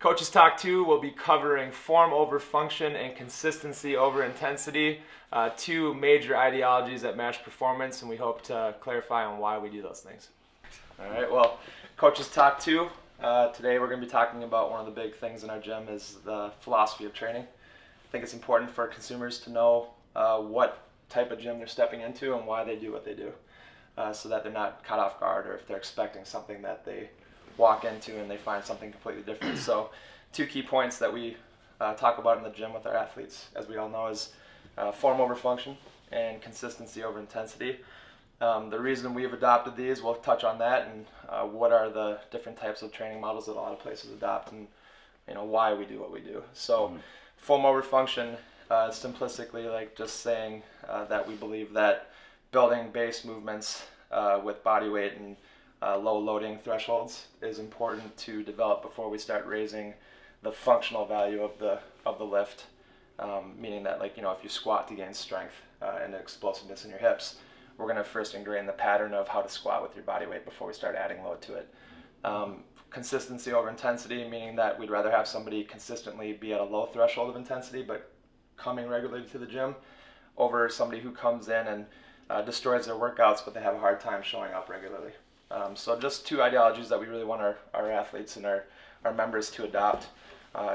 Coaches Talk 2 will be covering form over function and consistency over intensity, two major ideologies that match performance, and we hope to clarify on why we do those things. All right, well, Coaches Talk 2, today we're going to be talking about one of the big things in our gym is the philosophy of training. I think it's important for consumers to know what type of gym they're stepping into and why they do what they do, so that they're not caught off guard or if they're expecting something that they walk into and they find something completely different. So two key points that we talk about in the gym with our athletes, as we all know, is form over function and consistency over intensity. The reason we've adopted these, we'll touch on that, and what are the different types of training models that a lot of places adopt, and why we do what we do. So form over function, simplistically like just saying that we believe that building base movements with body weight and low loading thresholds is important to develop before we start raising the functional value of the lift, meaning that if you squat to gain strength and explosiveness in your hips, we're going to first ingrain the pattern of how to squat with your body weight before we start adding load to it. Consistency over intensity, meaning that we'd rather have somebody consistently be at a low threshold of intensity but coming regularly to the gym over somebody who comes in and destroys their workouts but they have a hard time showing up regularly. So just two ideologies that we really want our athletes and our members to adopt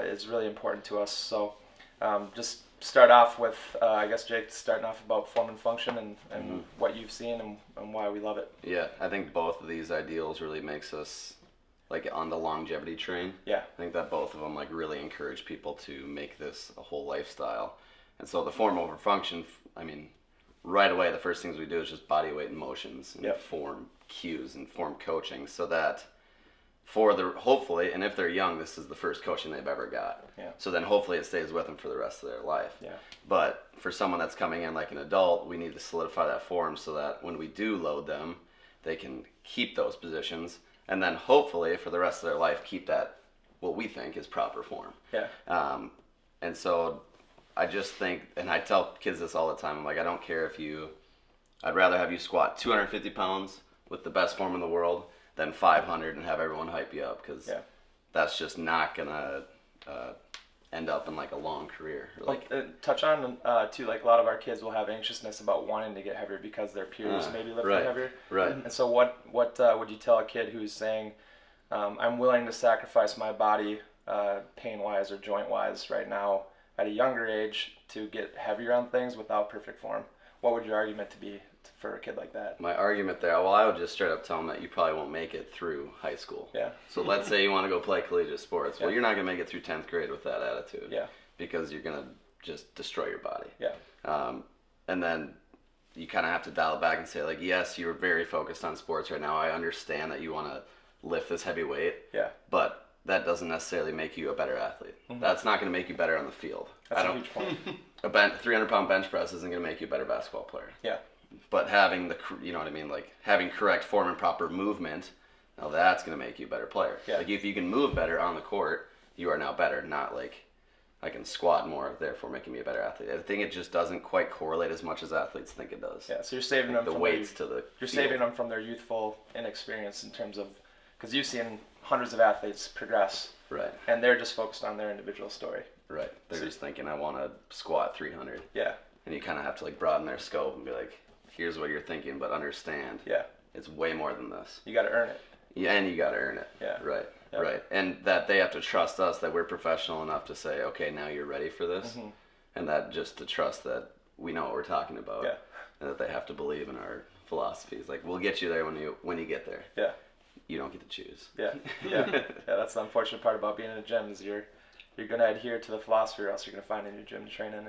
is really important to us. So just start off with, I guess, Jake, starting off about form and function and what you've seen and why we love it. Yeah, I think both of these ideals really makes us on the longevity train. Yeah. I think that both of them really encourage people to make this a whole lifestyle. And so the form over function, right away the first things we do is just body weight and motions and form cues and form coaching, so that hopefully, and if they're young, this is the first coaching they've ever got. Yeah. So then hopefully it stays with them for the rest of their life. Yeah. But for someone that's coming in like an adult, we need to solidify that form so that when we do load them, they can keep those positions, and then hopefully for the rest of their life keep that what we think is proper form. Yeah. And so I just think, and I tell kids this all the time, I'm like, I don't care I'd rather have you squat 250 pounds with the best form in the world than 500 and have everyone hype you up, because that's just not gonna end up in a long career. Touch on too, a lot of our kids will have anxiousness about wanting to get heavier because their peers maybe lifting heavier. Right. And so what would you tell a kid who's saying, I'm willing to sacrifice my body pain wise or joint wise right now at a younger age to get heavier on things without perfect form? What would your argument to be for a kid like that? My argument there, I would just straight up tell them that you probably won't make it through high school. Yeah. So let's say you want to go play collegiate sports. Well, you're not going to make it through 10th grade with that attitude. Yeah. Because you're going to just destroy your body. Yeah. And then you kind of have to dial it back and say, yes, you're very focused on sports right now. I understand that you want to lift this heavy weight. Yeah. But that doesn't necessarily make you a better athlete. That's not going to make you better on the field. That's a huge point. A 300-pound bench press isn't going to make you a better basketball player. Yeah. But having having correct form and proper movement, now that's going to make you a better player. Yeah. If you can move better on the court, you are now better. Not I can squat more, therefore making me a better athlete. I think it just doesn't quite correlate as much as athletes think it does. Yeah. So you're saving them the from weights to the. You're saving them from their youthful inexperience in terms of, because you've seen hundreds of athletes progress. Right. And they're just focused on their individual story. Right. They're just thinking, I want to squat 300. Yeah. And you kind of have to broaden their scope and be like, here's what you're thinking, but understand. Yeah. It's way more than this. You got to earn it. Yeah, and you got to earn it. Yeah. Right. Yeah. Right. And that they have to trust us, that we're professional enough to say, okay, now you're ready for this. And that just to trust that we know what we're talking about. Yeah. And that they have to believe in our philosophies. We'll get you there when you get there. Yeah. You don't get to choose. Yeah. Yeah. That's the unfortunate part about being in a gym is you're going to adhere to the philosophy or else you're going to find a new gym to train in.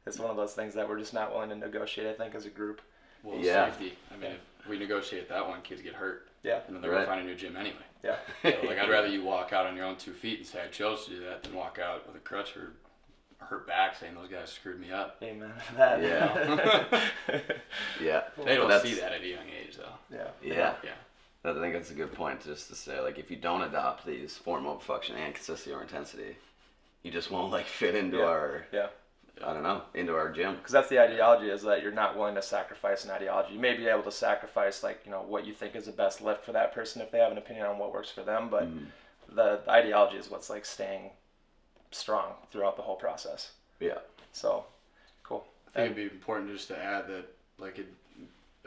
It's one of those things that we're just not willing to negotiate, I think, as a group. Well, safety. If we negotiate that one, kids get hurt. Yeah. And then they're going to find a new gym anyway. Yeah. So, I'd rather you walk out on your own 2 feet and say I chose to do that than walk out with a crutch or hurt back saying those guys screwed me up. Amen to that. Yeah. Yeah. They don't see that at a young age, though. Yeah. Yeah. Yeah. I think that's a good point, just to say, if you don't adopt these form over function and consistency or intensity, you just won't fit into our into our gym. Because that's the ideology, is that you're not willing to sacrifice an ideology. You may be able to sacrifice what you think is the best lift for that person if they have an opinion on what works for them, but the ideology is what's like staying strong throughout the whole process. Yeah. So, cool. I think it'd be important just to add that, like, it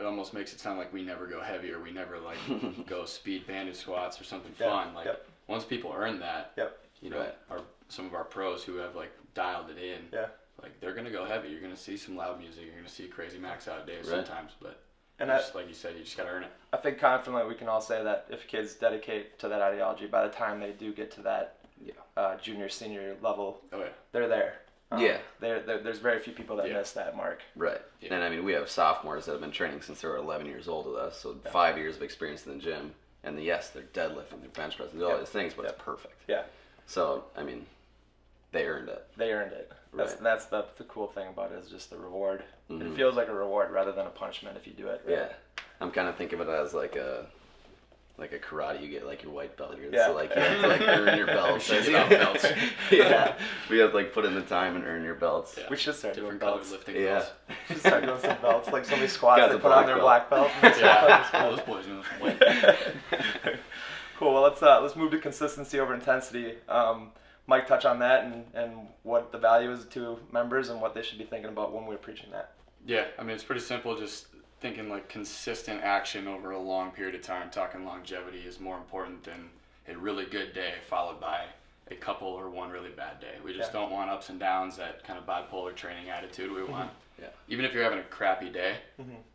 almost makes it sound like we never go heavy or we never, like, go speed banded squats or something fun. Like, once people earn that, you know, some of our pros who have, like, dialed it in, like, they're going to go heavy. You're going to see some loud music. You're going to see crazy max out days sometimes, but just like you said, you just got to earn it. I think confidently we can all say that if kids dedicate to that ideology, by the time they do get to that junior, senior level, they're there. There's very few people that miss that mark. Right. Yeah. And I mean, we have sophomores that have been training since they were 11 years old with us, so 5 years of experience in the gym. And yes, they're deadlifting, they're bench pressing, all these things, but it's perfect. Yeah. So, I mean, they earned it. They earned it. That's the cool thing about it is just the reward. Mm-hmm. It feels like a reward rather than a punishment if you do it. Right? Yeah. I'm kind of thinking of it as like a karate, you get like your white belt. So like you have to like earn your belts. belts. Yeah. We have to like put in the time and earn your belts. Yeah. We should start Different doing belts. lifting belts. We should start doing some belts. Like somebody squats, Got they the put on black their belt. black belt. And Those boys know. Cool. Well, let's move to consistency over intensity. Mike, touch on that and what the value is to members and what they should be thinking about when we're preaching that. Yeah, I mean, it's pretty simple. Just thinking like consistent action over a long period of time, talking longevity is more important than a really good day followed by a couple or one really bad day. We just don't want ups and downs, that kind of bipolar training attitude. We want, even if you're having a crappy day,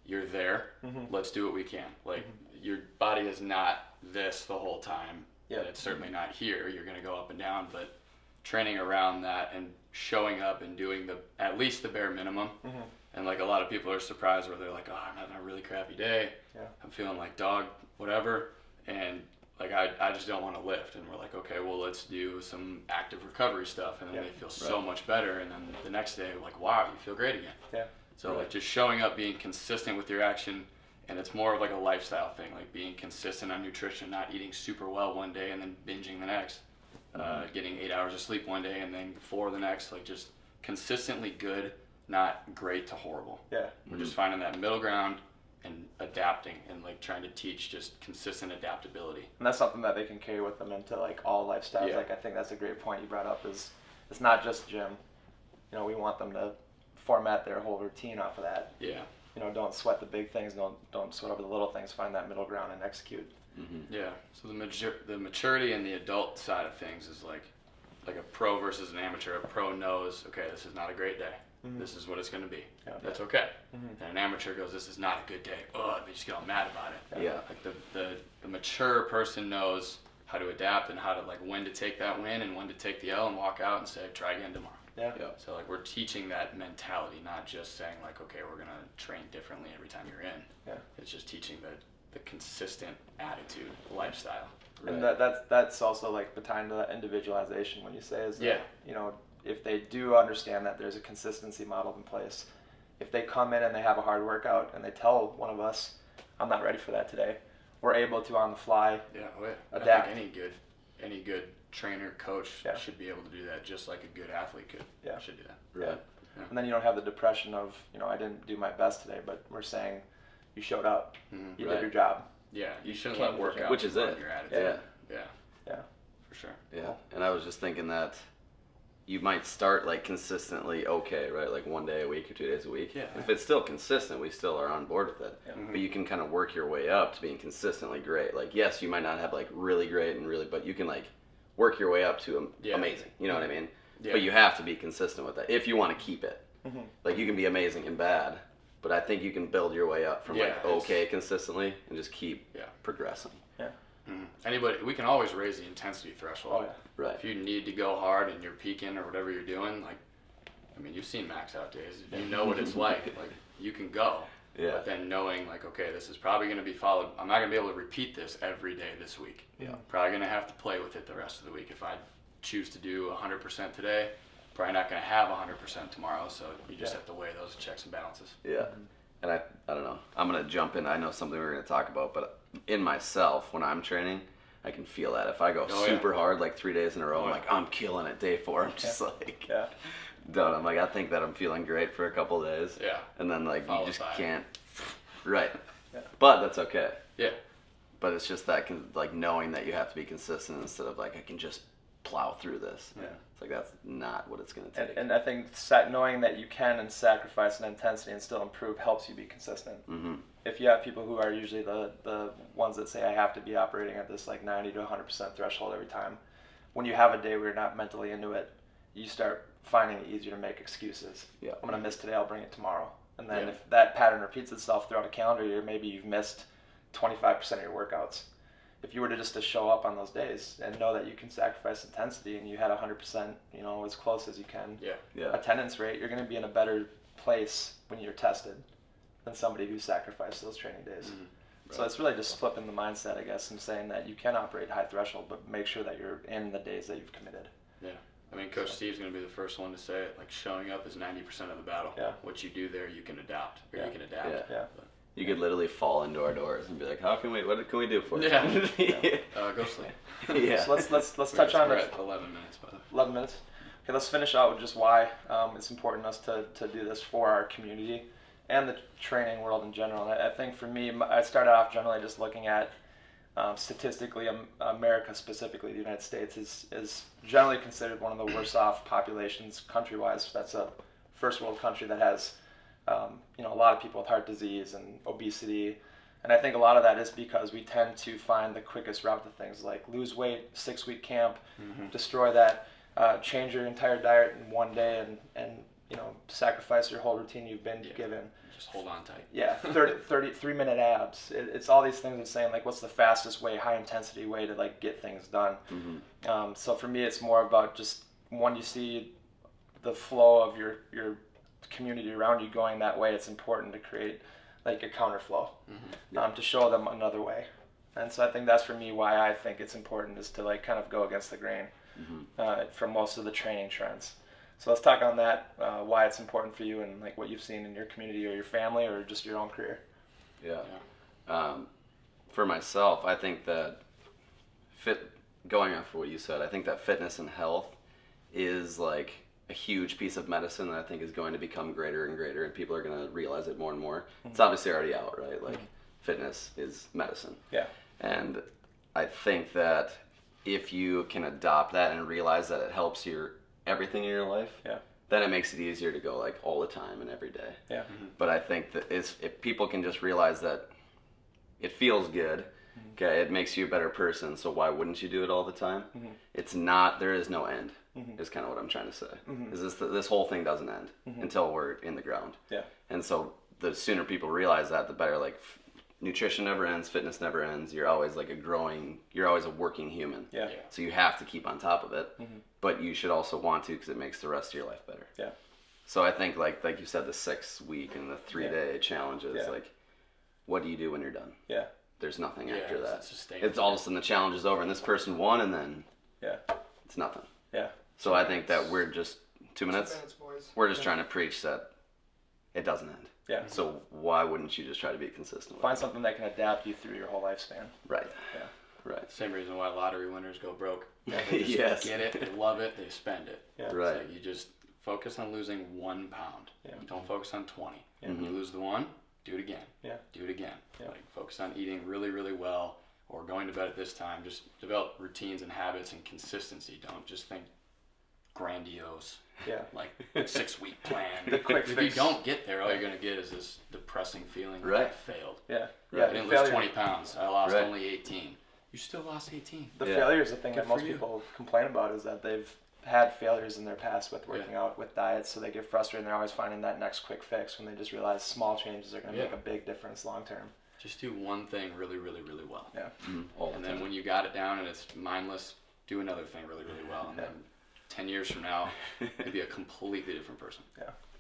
you're there. Let's do what we can. Like your body is not this the whole time. And it's certainly not here. You're going to go up and down, but training around that and showing up and doing at least the bare minimum. And like a lot of people are surprised where they're like, oh, I'm having a really crappy day. I'm feeling like dog, whatever. And like, I just don't want to lift. And we're like, okay, well, let's do some active recovery stuff. And then they feel so much better. And then the next day, like, wow, you feel great again. So like just showing up, being consistent with your action. And it's more of like a lifestyle thing, like being consistent on nutrition, not eating super well one day and then binging the next. Getting 8 hours of sleep one day and then 4 the next. Like just consistently good, not great to horrible. We're just finding that middle ground and adapting and like trying to teach just consistent adaptability. And that's something that they can carry with them into like all lifestyles. Like I think that's a great point you brought up is it's not just gym. You know, we want them to format their whole routine off of that. You know, don't sweat the big things, don't sweat over the little things, find that middle ground and execute. Yeah, so the maturity and the adult side of things is like a pro versus an amateur. A pro knows, okay, this is not a great day. This is what it's going to be. That's okay. And an amateur goes, this is not a good day. Oh, they just get all mad about it. Like the mature person knows how to adapt and how to like when to take that win and when to take the L and walk out and say, try again tomorrow. So like we're teaching that mentality, not just saying like, okay, we're going to train differently every time you're in. It's just teaching the consistent attitude, lifestyle. And that's also like the time to that individualization when you say is that, you know, if they do understand that there's a consistency model in place, if they come in and they have a hard workout and they tell one of us, I'm not ready for that today, we're able to on the fly adapt. I think any good trainer, coach should be able to do that just like a good athlete could. Should do that. And then you don't have the depression of, you know, I didn't do my best today, but we're saying you showed up, you did your job. You shouldn't let work out, which is it. Your attitude. Yeah, for sure. And I was just thinking that you might start like consistently okay, right? Like 1 day a week or 2 days a week. If it's still consistent, we still are on board with it. But you can kind of work your way up to being consistently great. Like, yes, you might not have like really great and really, but you can like work your way up to amazing. You know what I mean? But you have to be consistent with that if you want to keep it. Like you can be amazing and bad, but I think you can build your way up from like okay consistently and just keep progressing. Anybody, we can always raise the intensity threshold. Right. If you need to go hard and you're peaking or whatever you're doing, like, I mean, you've seen max out days. You know what it's like. Like, you can go. But then knowing, like, okay, this is probably going to be followed. I'm not going to be able to repeat this every day this week. Probably going to have to play with it the rest of the week. If I choose to do 100% today, probably not going to have 100% tomorrow. So you just have to weigh those checks and balances. And I don't know. I'm going to jump in. I know something we're going to talk about, but in myself, when I'm training, I can feel that. If I go super hard, like 3 days in a row, I'm like, I'm killing it. Day 4, I'm just like, done. I'm like, I think that I'm feeling great for a couple of days. And then, like, you just can't. But that's okay. but it's just that like knowing that you have to be consistent instead of like I can just plow through this. Yeah. It's like that's not what it's going to take. And I think knowing that you can and sacrifice an intensity and still improve helps you be consistent. Mm-hmm. If you have people who are usually the ones that say I have to be operating at this like 90 to 100% threshold every time, when you have a day where you're not mentally into it, you start finding it easier to make excuses. Yeah. I'm going to miss today, I'll bring it tomorrow. And then Yeah. if that pattern repeats itself throughout a calendar year, maybe you've missed 25% of your workouts. If you were to show up on those days and know that you can sacrifice intensity and you had 100%, as close as you can, Yeah. attendance rate, you're going to be in a better place when you're tested than somebody who sacrificed those training days. Mm-hmm. So it's really just flipping the mindset, I guess, and saying that you can operate high threshold, but make sure that you're in the days that you've committed. Yeah. I mean, Coach Steve's going to be the first one to say it. Like, showing up is 90% of the battle. Yeah. What you do there, you can adapt. Or Yeah. you can adapt. Yeah. Yeah. But, You could literally fall into our doors and be like, what can we do for you? Yeah. Go sleep. Yeah. So let's touch on We're it. at 11 minutes, by the way. 11 minutes. Okay, let's finish out with just why it's important us to do this for our community and the training world in general. And I think for me, I started off generally just looking at statistically, America specifically, the United States is generally considered one of the worst off populations country-wise. That's a first world country that has a lot of people with heart disease and obesity. And I think a lot of that is because we tend to find the quickest route to things like lose weight, 6-week camp, destroy that, change your entire diet in one day and sacrifice your whole routine you've been given. Just hold on tight. Yeah, 3-minute abs. It's all these things of saying like, what's the fastest way, high intensity way to like get things done. Mm-hmm. So for me, it's more about just when you see the flow of your community around you going that way, it's important to create like a counterflow to show them another way. And so I think that's for me why I think it's important is to like kind of go against the grain from most of the training trends. So let's talk on that, why it's important for you and like what you've seen in your community or your family or just your own career. Yeah. For myself, I think that going off what you said, I think that fitness and health is like a huge piece of medicine that I think is going to become greater and greater, and people are going to realize it more and more. It's obviously already out, right? Like fitness is medicine. Yeah. And I think that if you can adopt that and realize that it helps everything in your life, then it makes it easier to go like all the time and every day. Yeah. But I think that if people can just realize that it feels good, okay, it makes you a better person, so why wouldn't you do it all the time? It's not, there is no end, is kind of what I'm trying to say. Is this whole thing doesn't end until we're in the ground. Yeah. And so the sooner people realize that, the better. Like nutrition never ends, fitness never ends. You're always like you're always a working human. Yeah. So you have to keep on top of it, but you should also want to because it makes the rest of your life better. Yeah. So I think like you said, the 6-week and the 3-day challenges, Yeah. like what do you do when you're done? Yeah. There's nothing Yeah, after that. it's sustainable. It's all of a sudden the challenge is over and this person won and then Yeah. it's nothing. Yeah. So I think that we're just 2 minutes. boys. We're just trying to preach that it doesn't end. Yeah. So why wouldn't you just try to be consistent with Find it? something that can adapt you through your whole lifespan. Right. Yeah. Right. Same reason why lottery winners go broke. They just Yes. get it, they love it, they spend it. Yeah. It's Right. like you just focus on losing 1 pound. Yeah. Don't focus on 20. Yeah. When you lose the 1, do it again. Yeah. Do it again. Yeah. Like focus on eating really, really well or going to bed at this time. Just develop routines and habits and consistency. Don't just think grandiose, Yeah. like 6-week plan. The quick if fix. you don't get there, all you're going to get is this depressing feeling that I Right. failed. Yeah. Right. I didn't Failure. lose 20 pounds. I lost Right. only 18. You still lost 18. The Yeah. failure is the thing Good that most for you. people complain about is that they've had failures in their past with working out, with diets, so they get frustrated and they're always finding that next quick fix when they just realize small changes are going to Yeah. make a big difference long term. Just do one thing really, really, really well. Yeah. All And the then time. when you got it down and it's mindless, do another thing really, really well. And then 10 years from now, you'll be a completely different person.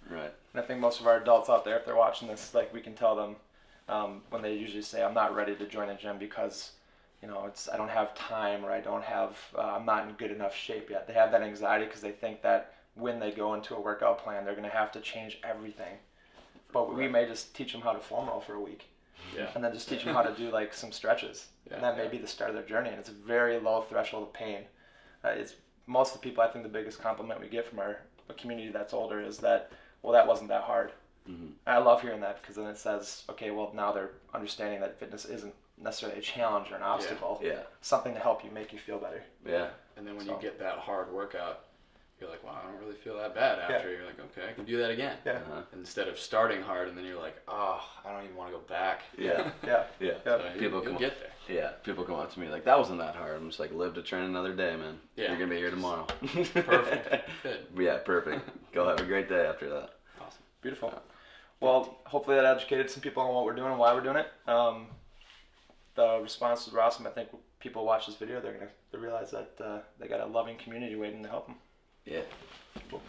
Right. And I think most of our adults out there, if they're watching this, like we can tell them when they usually say, "I'm not ready to join a gym because, I don't have time or I don't have, I'm not in good enough shape yet." They have that anxiety because they think that when they go into a workout plan, they're going to have to change everything. But we may just teach them how to foam roll for a week, Yeah. and then just teach them how to do like some stretches, and that may be the start of their journey. And it's a very low threshold of pain. It's most of the people. I think the biggest compliment we get from our community that's older is that, well, that wasn't that hard. I love hearing that because then it says, okay, well, now they're understanding that fitness isn't necessarily a challenge or an obstacle. Yeah. Something to help you make you feel better. Yeah. And then when So- you get that hard workout, you're like, wow, I don't really feel that bad after. You're like, okay, I can do that again. Yeah. Uh-huh. Instead of starting hard and then you're like, oh, I don't even want to go back. Yeah. Yeah. Yeah. Yeah. So People you'll come get there. Yeah. People come up to me like, that wasn't that hard. I'm just like, live to train another day, man. Yeah. You're gonna be here tomorrow. Perfect. Good. Yeah. Perfect. Go have a great day after that. Awesome. Beautiful. Well, hopefully that educated some people on what we're doing and why we're doing it. The responses were awesome. I think people watch this video, they're gonna realize that they got a loving community waiting to help them. Yeah. Cool.